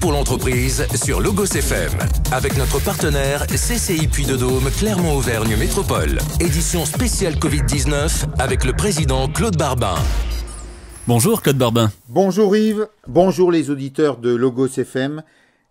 pour l'entreprise sur Logos FM. Avec notre partenaire CCI Puy de Dôme Clermont-Auvergne Métropole. Édition spéciale Covid-19 avec le président Claude Barbin. Bonjour Claude Barbin. Bonjour Yves, bonjour les auditeurs de Logos FM.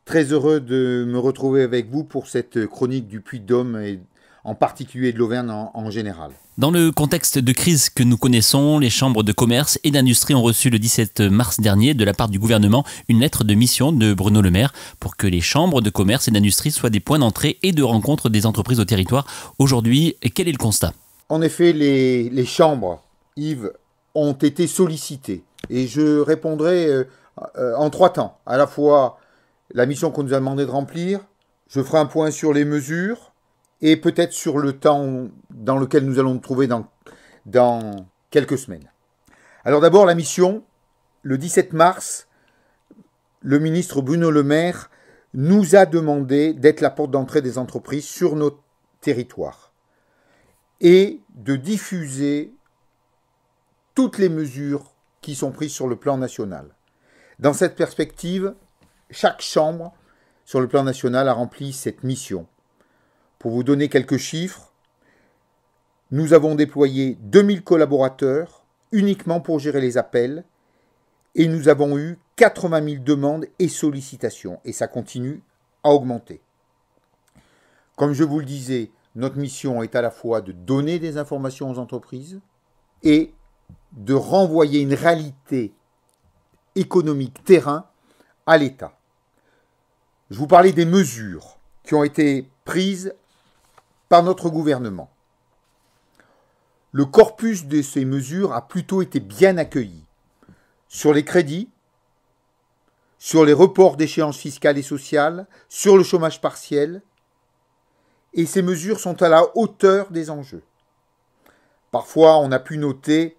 Très heureux de me retrouver avec vous pour cette chronique du Puy de Dôme et en particulier de l'Auvergne en général. Dans le contexte de crise que nous connaissons, les chambres de commerce et d'industrie ont reçu le 17 mars dernier de la part du gouvernement une lettre de mission de Bruno Le Maire pour que les chambres de commerce et d'industrie soient des points d'entrée et de rencontre des entreprises au territoire. Aujourd'hui, quel est le constat ? En effet, les chambres, Yves, ont été sollicitées. Et je répondrai en 3 temps. À la fois la mission qu'on nous a demandé de remplir, je ferai un point sur les mesures, et peut-être sur le temps dans lequel nous allons nous trouver dans quelques semaines. Alors d'abord, la mission, le 17 mars, le ministre Bruno Le Maire nous a demandé d'être la porte d'entrée des entreprises sur notre territoire et de diffuser toutes les mesures qui sont prises sur le plan national. Dans cette perspective, chaque chambre sur le plan national a rempli cette mission. Pour vous donner quelques chiffres, nous avons déployé 2000 collaborateurs uniquement pour gérer les appels et nous avons eu 80 000 demandes et sollicitations et ça continue à augmenter. Comme je vous le disais, notre mission est à la fois de donner des informations aux entreprises et de renvoyer une réalité économique terrain à l'État. Je vous parlais des mesures qui ont été prises par notre gouvernement. Le corpus de ces mesures a plutôt été bien accueilli. Sur les crédits, sur les reports d'échéances fiscales et sociales, sur le chômage partiel, et ces mesures sont à la hauteur des enjeux. Parfois, on a pu noter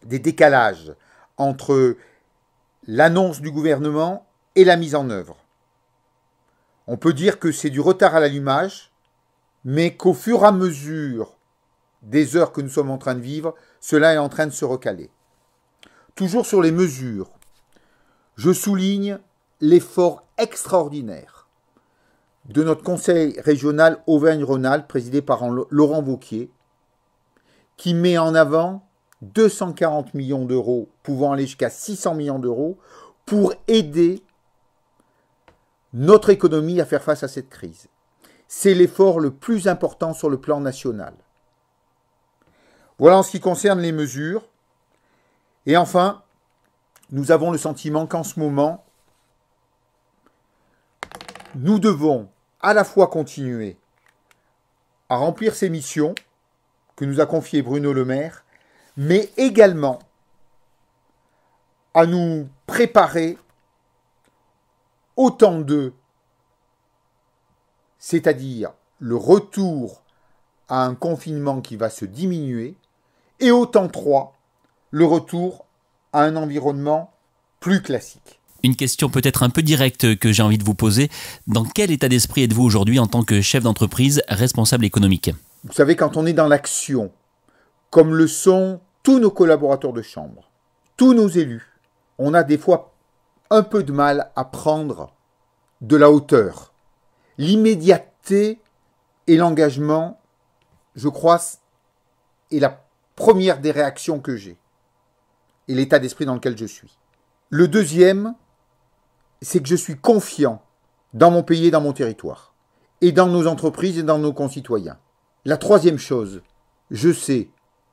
des décalages entre l'annonce du gouvernement et la mise en œuvre. On peut dire que c'est du retard à l'allumage, mais qu'au fur et à mesure des heures que nous sommes en train de vivre, cela est en train de se recaler. Toujours sur les mesures, je souligne l'effort extraordinaire de notre conseil régional Auvergne-Rhône-Alpes, présidé par Laurent Wauquiez, qui met en avant 240 millions d'euros, pouvant aller jusqu'à 600 millions d'euros, pour aider notre économie à faire face à cette crise. C'est l'effort le plus important sur le plan national. Voilà en ce qui concerne les mesures. Et enfin, nous avons le sentiment qu'en ce moment, nous devons à la fois continuer à remplir ces missions que nous a confiées Bruno Le Maire, mais également à nous préparer au temps 2, c'est-à-dire le retour à un confinement qui va se diminuer, et au temps 3, le retour à un environnement plus classique. Une question peut-être un peu directe que j'ai envie de vous poser. Dans quel état d'esprit êtes-vous aujourd'hui en tant que chef d'entreprise responsable économique ? Vous savez, quand on est dans l'action, comme le sont tous nos collaborateurs de chambre, tous nos élus, on a des fois un peu de mal à prendre de la hauteur. L'immédiateté et l'engagement, je crois, est la première des réactions que j'ai et l'état d'esprit dans lequel je suis. Le deuxième, c'est que je suis confiant dans mon pays et dans mon territoire, et dans nos entreprises et dans nos concitoyens. La troisième chose, je sais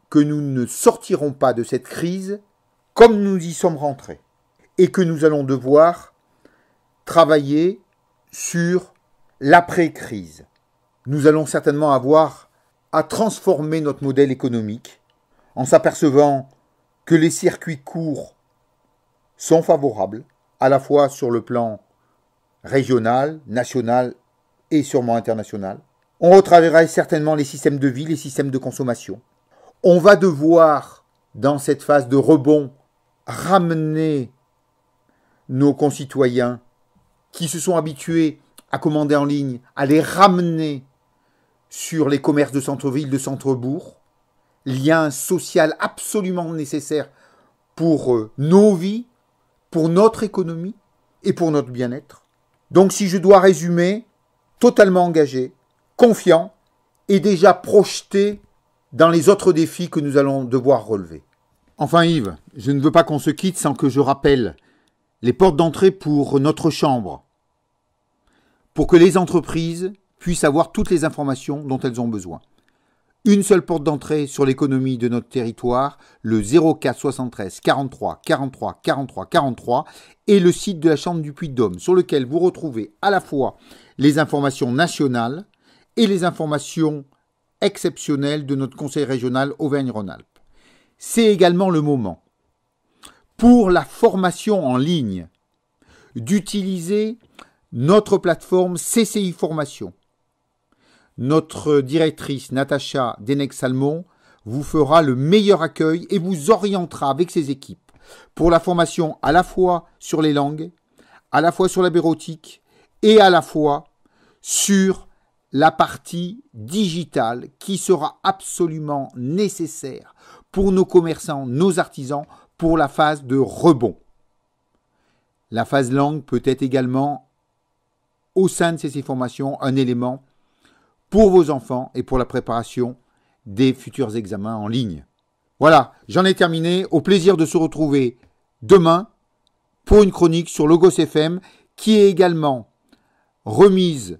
que nous ne sortirons pas de cette crise comme nous y sommes rentrés, et que nous allons devoir travailler sur l'après-crise. Nous allons certainement avoir à transformer notre modèle économique en s'apercevant que les circuits courts sont favorables, à la fois sur le plan régional, national et sûrement international. On retravaillera certainement les systèmes de vie, les systèmes de consommation. On va devoir, dans cette phase de rebond, ramener nos concitoyens qui se sont habitués à commander en ligne, à les ramener sur les commerces de centre-ville, de centre-bourg, lien social absolument nécessaire pour nos vies, pour notre économie et pour notre bien-être. Donc si je dois résumer, totalement engagé, confiant et déjà projeté dans les autres défis que nous allons devoir relever. Enfin Yves, je ne veux pas qu'on se quitte sans que je rappelle les portes d'entrée pour notre chambre, pour que les entreprises puissent avoir toutes les informations dont elles ont besoin. Une seule porte d'entrée sur l'économie de notre territoire, le 04 73 43 43 43 43 et le site de la Chambre du Puy-de-Dôme sur lequel vous retrouvez à la fois les informations nationales et les informations exceptionnelles de notre conseil régional Auvergne-Rhône-Alpes. C'est également le moment pour la formation en ligne d'utiliser notre plateforme CCI Formation. Notre directrice Natacha Denec-Salmon vous fera le meilleur accueil et vous orientera avec ses équipes pour la formation à la fois sur les langues, à la fois sur la bureautique et à la fois sur la partie digitale qui sera absolument nécessaire pour nos commerçants, nos artisans, pour la phase de rebond. La phase langue peut être également, au sein de ces formations, un élément pour vos enfants et pour la préparation des futurs examens en ligne. Voilà, j'en ai terminé. Au plaisir de se retrouver demain pour une chronique sur Logos FM qui est également remise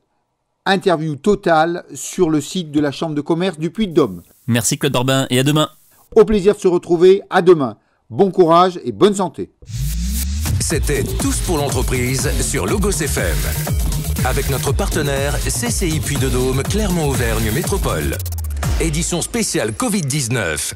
interview totale sur le site de la Chambre de commerce du Puy-de-Dôme. Merci Claude Orbin et à demain. Au plaisir de se retrouver, à demain. Bon courage et bonne santé. C'était Tous pour l'entreprise sur Logos FM. Avec notre partenaire CCI Puy-de-Dôme Clermont-Auvergne Métropole. Édition spéciale Covid-19